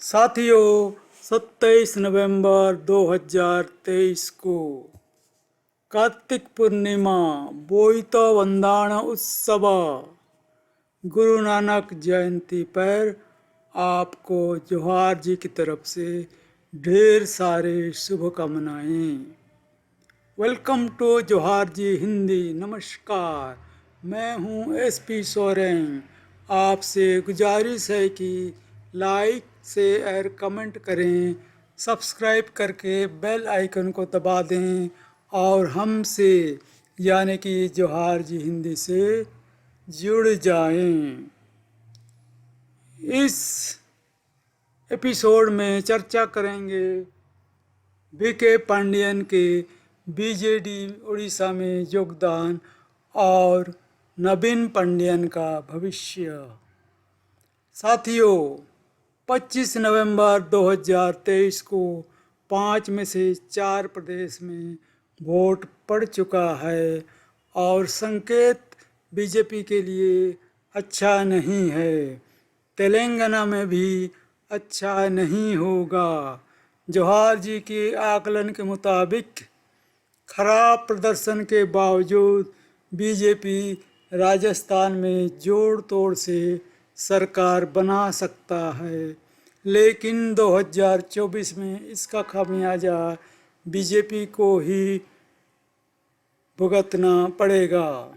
साथियों, 27 नवंबर 2023 को कार्तिक पूर्णिमा बोईतो वंदाण उत्सव गुरु नानक जयंती पर आपको जोहार जी की तरफ से ढेर सारे शुभकामनाएं। वेलकम टू जोहार जी हिंदी। नमस्कार, मैं हूं एसपी सोरेन। आपसे गुजारिश है कि लाइक शेयर कमेंट करें, सब्सक्राइब करके बेल आइकन को दबा दें और हमसे यानी कि जोहार जी हिंदी से जुड़ जाएं। इस एपिसोड में चर्चा करेंगे वीके पांडियन के बीजेडी उड़ीसा में योगदान और नवीन पांडियन का भविष्य। साथियों, 25 नवंबर 2023 को 5 में से 4 प्रदेश में वोट पड़ चुका है और संकेत बीजेपी के लिए अच्छा नहीं है। तेलंगाना में भी अच्छा नहीं होगा। जोहार जी के आकलन के मुताबिक खराब प्रदर्शन के बावजूद बीजेपी राजस्थान में जोड़ तोड़ से सरकार बना सकता है, लेकिन 2024 में इसका खामियाजा बीजेपी को ही भुगतना पड़ेगा।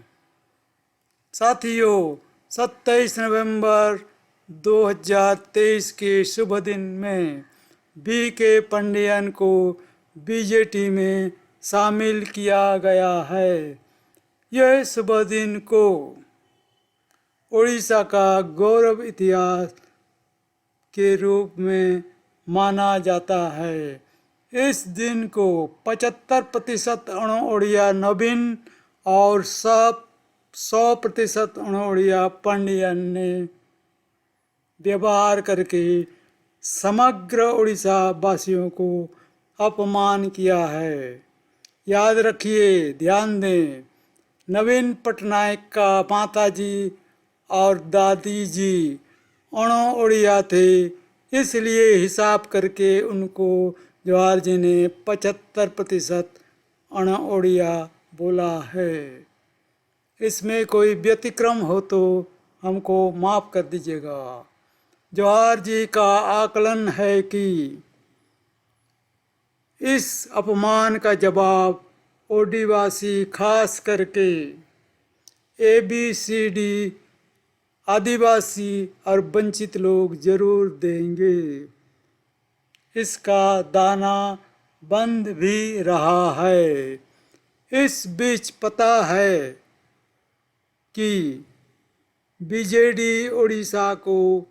साथियों, 27 नवंबर 2023 के शुभ दिन में वीके पांडियन को बीजेटी में शामिल किया गया है। यह शुभ दिन को उड़ीसा का गौरव इतिहास के रूप में माना जाता है। इस दिन को 75% अणु ओडिया नवीन और 100% अणु ओडिया पांडियन ने व्यवहार करके समग्र उड़ीसा वासियों को अपमान किया है। याद रखिए, ध्यान दें, नवीन पटनायक का माताजी और दादी जी अणु ओडिया थे, इसलिए हिसाब करके उनको जोहार जी ने 75% अणु ओडिया बोला है। इसमें कोई व्यतिक्रम हो तो हमको माफ़ कर दीजिएगा। जोहार जी का आकलन है कि इस अपमान का जवाब ओडिवासी खास करके ABCD आदिवासी और वंचित लोग जरूर देंगे। इसका दाना बंद भी रहा है। इस बीच पता है कि बीजेडी उड़ीसा को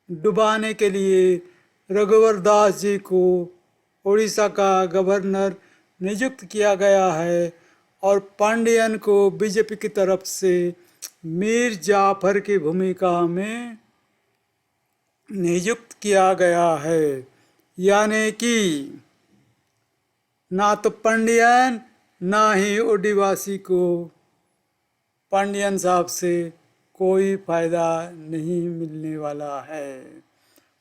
डुबाने के लिए रघुवर दास जी को उड़ीसा का गवर्नर नियुक्त किया गया है और पांडियन को बीजेपी की तरफ से मीर जाफर की भूमिका में नियुक्त किया गया है। यानी कि ना तो पांडियन ना ही ओडिवासी को पांडियन साहब से कोई फायदा नहीं मिलने वाला है।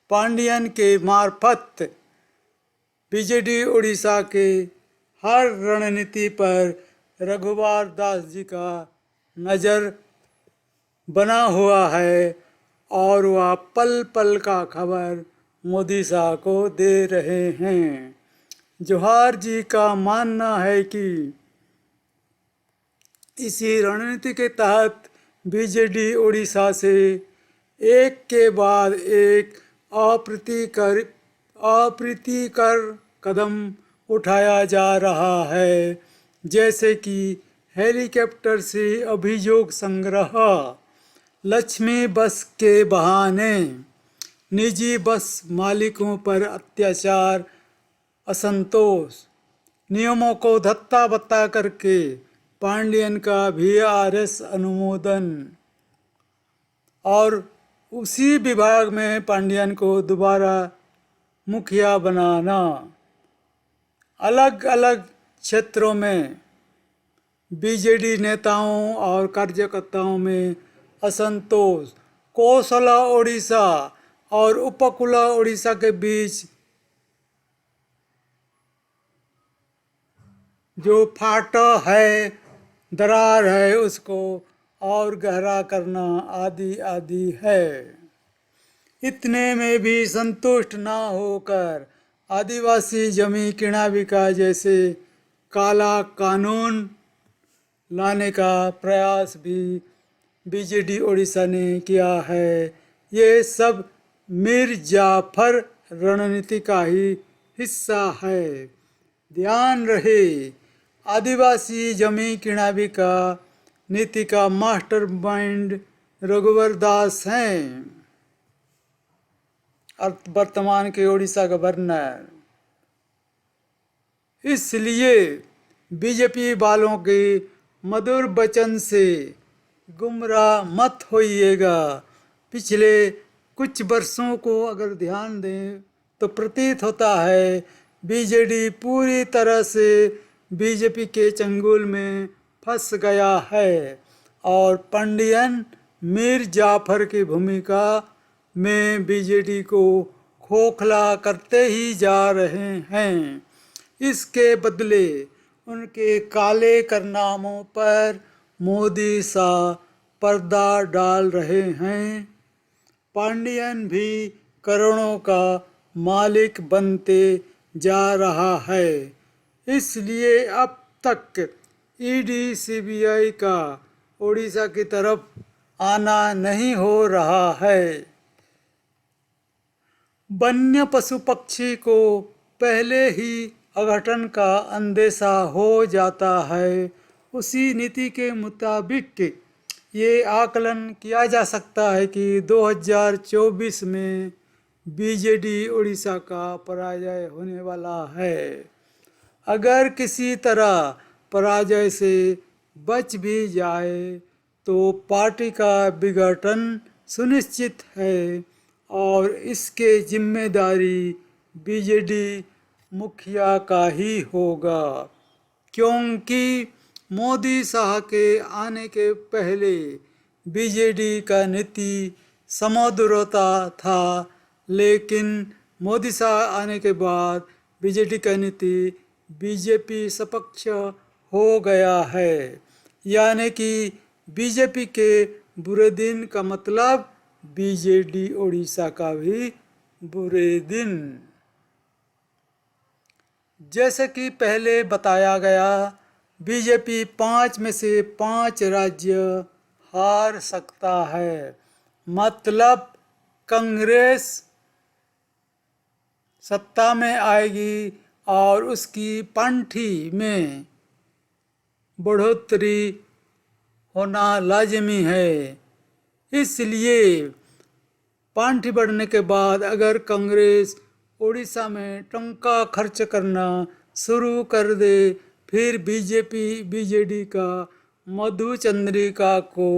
पांडियन के मार्फत बीजेडी उड़ीसा के हर रणनीति पर रघुवर दास जी का नज़र बना हुआ है और वह पल पल का खबर मोदी साहब को दे रहे हैं। जोहार जी का मानना है कि इसी रणनीति के तहत बीजेडी उड़ीसा से एक के बाद एक अप्रीतिकर कदम उठाया जा रहा है, जैसे कि हेलीकॉप्टर से अभियोग संग्रह, लक्ष्मी बस के बहाने निजी बस मालिकों पर अत्याचार, असंतोष, नियमों को धत्ता बत्ता करके पांडियन का VRS अनुमोदन और उसी विभाग में पांडियन को दोबारा मुखिया बनाना, अलग अलग क्षेत्रों में बीजेडी नेताओं और कार्यकर्ताओं में असंतोष, कोसला ओडिशा और उपकूल उड़ीसा के बीच जो फाटा है, दरार है, उसको और गहरा करना आदि आदि है। इतने में भी संतुष्ट ना होकर आदिवासी जमी किणाबिका जैसे काला कानून लाने का प्रयास भी बीजेडी उड़ीसा ने किया है। ये सब मीर जाफर रणनीति का ही हिस्सा है। ध्यान रहे, आदिवासी जमी किणाबिका नीति का मास्टरमाइंड रघुवर दास हैं, वर्तमान के उड़ीसा गवर्नर। इसलिए बीजेपी वालों के मधुर वचन से गुमराह मत होइएगा। पिछले कुछ वर्षों को अगर ध्यान दें तो प्रतीत होता है बीजेडी पूरी तरह से बीजेपी के चंगुल में फंस गया है और पंडियन मीर जाफर की भूमिका में बीजेडी को खोखला करते ही जा रहे हैं। इसके बदले उनके काले कारनामों पर मोदी शाह पर्दा डाल रहे हैं। पांडियन भी करोड़ों का मालिक बनते जा रहा है। इसलिए अब तक ईडी सीबीआई का उड़ीसा की तरफ आना नहीं हो रहा है। वन्य पशु पक्षी को पहले ही अघटन का अंदेशा हो जाता है। उसी नीति के मुताबिक ये आकलन किया जा सकता है कि 2024 में बीजेडी उड़ीसा का पराजय होने वाला है। अगर किसी तरह पराजय से बच भी जाए तो पार्टी का विघटन सुनिश्चित है और इसके जिम्मेदारी बीजेडी मुखिया का ही होगा, क्योंकि मोदी शाह के आने के पहले बीजेडी का नीति समदूरता था, लेकिन मोदी शाह आने के बाद बीजेडी का नीति बीजेपी सपक्ष हो गया है। यानी कि बीजेपी के बुरे दिन का मतलब बीजेडी उड़ीसा का भी बुरे दिन। जैसे कि पहले बताया गया, बीजेपी 5 में से 5 राज्य हार सकता है। मतलब कांग्रेस सत्ता में आएगी और उसकी पांठी में बढ़ोतरी होना लाजिमी है। इसलिए पांठी बढ़ने के बाद अगर कांग्रेस उड़ीसा में टंका खर्च करना शुरू कर दे, फिर बीजेपी बीजेडी का मधुचंद्रिका को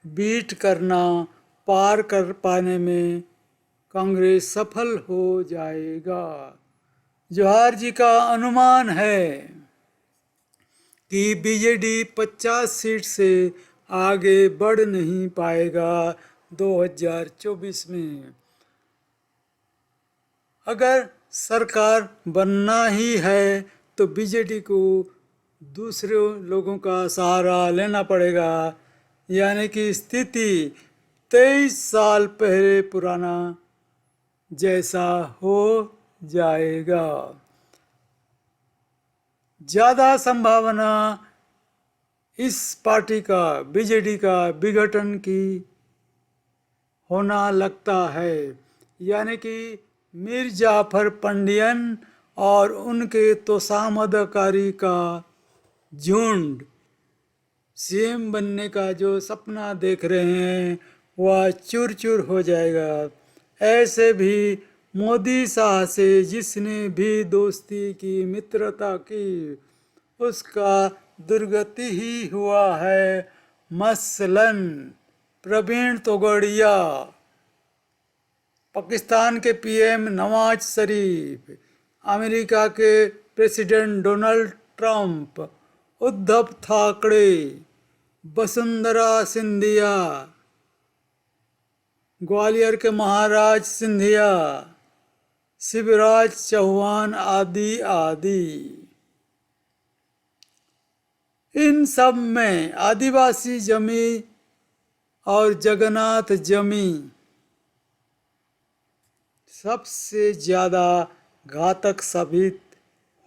बीट करना पार कर पाने में कांग्रेस सफल हो जाएगा। जोहार जी का अनुमान है कि बीजेडी 50 सीट से आगे बढ़ नहीं पाएगा 2024 में। अगर सरकार बनना ही है तो बीजेडी को दूसरे लोगों का सहारा लेना पड़ेगा। यानी कि स्थिति 23 साल पहले पुराना जैसा हो जाएगा। ज़्यादा संभावना इस पार्टी का बीजेडी का विघटन की होना लगता है। यानी कि मीर जाफर पंडियन और उनके तोशामदकारी का झुंड सीएम बनने का जो सपना देख रहे हैं वह चूर चूर हो जाएगा। ऐसे भी मोदी शाह से जिसने भी दोस्ती की, मित्रता की, उसका दुर्गति ही हुआ है। मसलन प्रवीण तोगड़िया, पाकिस्तान के पीएम नवाज शरीफ, अमेरिका के president Donald Trump, Uddhav Thackeray, Vasundhara Scindia, Gwalior के महाराज सिंधिया, शिवराज चौहान आदि आदि। इन सब में आदिवासी जमी और जगन्नाथ जमी सबसे ज़्यादा घातक साबित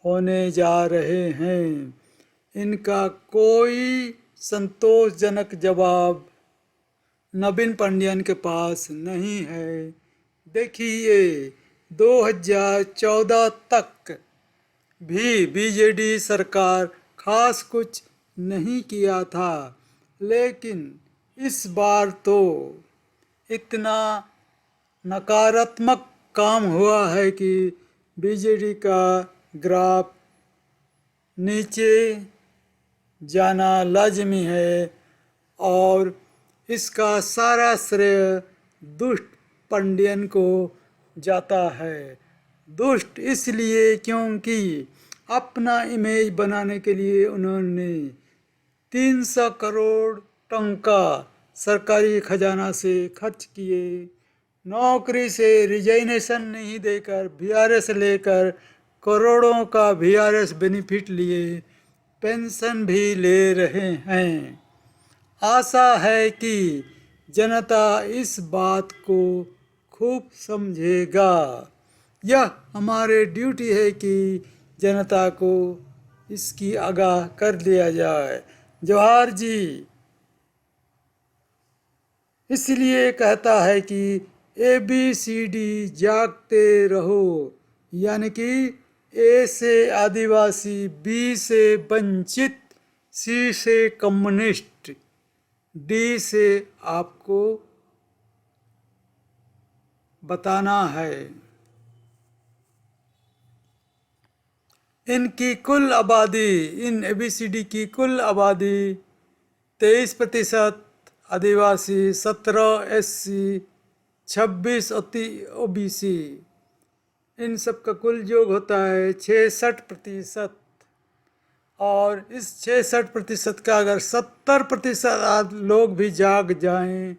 होने जा रहे हैं। इनका कोई संतोषजनक जवाब नवीन पंडियन के पास नहीं है। देखिए, 2014 तक भी बीजेडी सरकार खास कुछ नहीं किया था, लेकिन इस बार तो इतना नकारात्मक काम हुआ है कि बीजेडी का ग्राफ नीचे जाना लाजमी है, और इसका सारा श्रेय दुष्ट पंडियन को जाता है। दुष्ट इसलिए क्योंकि अपना इमेज बनाने के लिए उन्होंने 300 करोड़ टंका सरकारी खजाना से खर्च किए। नौकरी से रिजाइनेशन नहीं देकर वीआरएस लेकर करोड़ों का वीआरएस बेनिफिट लिए पेंशन भी ले रहे हैं। आशा है कि जनता इस बात को खूब समझेगा। यह हमारे ड्यूटी है कि जनता को इसकी आगाह कर दिया जाए। जवाहर जी इसलिए कहता है कि ABCD जागते रहो, यानी कि A से आदिवासी, B से वंचित, C से कम्युनिस्ट, D से आपको बताना है। इनकी कुल आबादी, इन ABCD की कुल आबादी 23% आदिवासी, 17 SC, 26 OBC, इन सब का कुल योग होता है 66%। और इस 66% का अगर 70% लोग भी जाग जाएं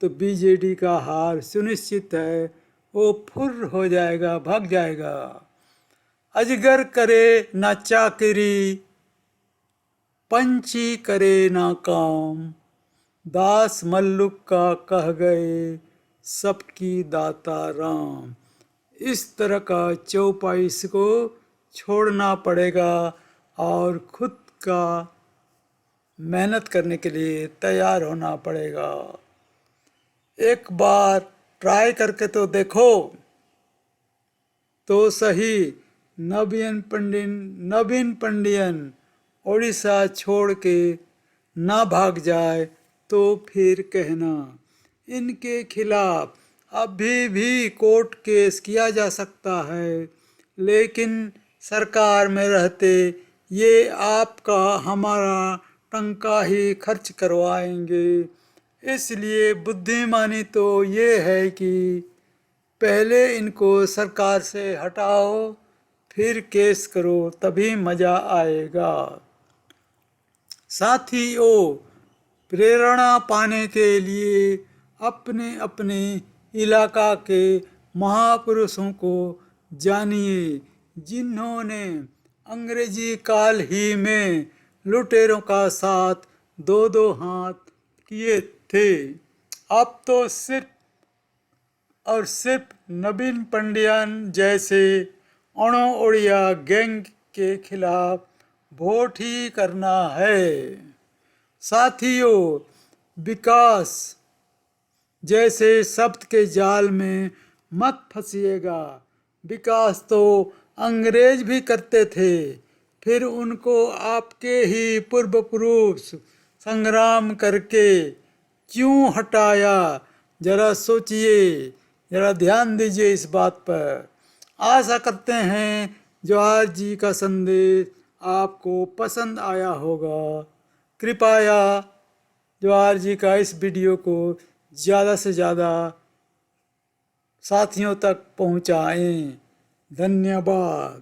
तो बीजेडी का हार सुनिश्चित है। वो फुर्र हो जाएगा, भाग जाएगा। अजगर करे ना चाकरी, पंछी करे ना काम, दास मल्लुक का कह गए सबकी दाता राम। इस तरह का चौपाइश को छोड़ना पड़ेगा और खुद का मेहनत करने के लिए तैयार होना पड़ेगा। एक बार ट्राई करके तो देखो तो सही। नवीन पंडियन उड़ीसा छोड़ के ना भाग जाए तो फिर कहना। इनके खिलाफ अभी भी कोर्ट केस किया जा सकता है, लेकिन सरकार में रहते ये आपका हमारा टंका ही खर्च करवाएंगे। इसलिए बुद्धिमानी तो ये है कि पहले इनको सरकार से हटाओ, फिर केस करो, तभी मज़ा आएगा। साथियों, प्रेरणा पाने के लिए अपने अपने इलाका के महापुरुषों को जानिए, जिन्होंने अंग्रेजी काल ही में लुटेरों का साथ दो दो हाथ किए थे। अब तो सिर्फ और सिर्फ नवीन पंडियन जैसे अणो उड़िया गैंग के खिलाफ वोट ही करना है। साथियों, विकास जैसे शब्द के जाल में मत फंसिएगा। विकास तो अंग्रेज भी करते थे, फिर उनको आपके ही पूर्व पुरुष संग्राम करके क्यों हटाया? जरा सोचिए, जरा ध्यान दीजिए इस बात पर। आशा करते हैं जवाहर जी का संदेश आपको पसंद आया होगा। कृपया जवाहर जी का इस वीडियो को ज़्यादा से ज़्यादा साथियों तक पहुंचाएं। धन्यवाद।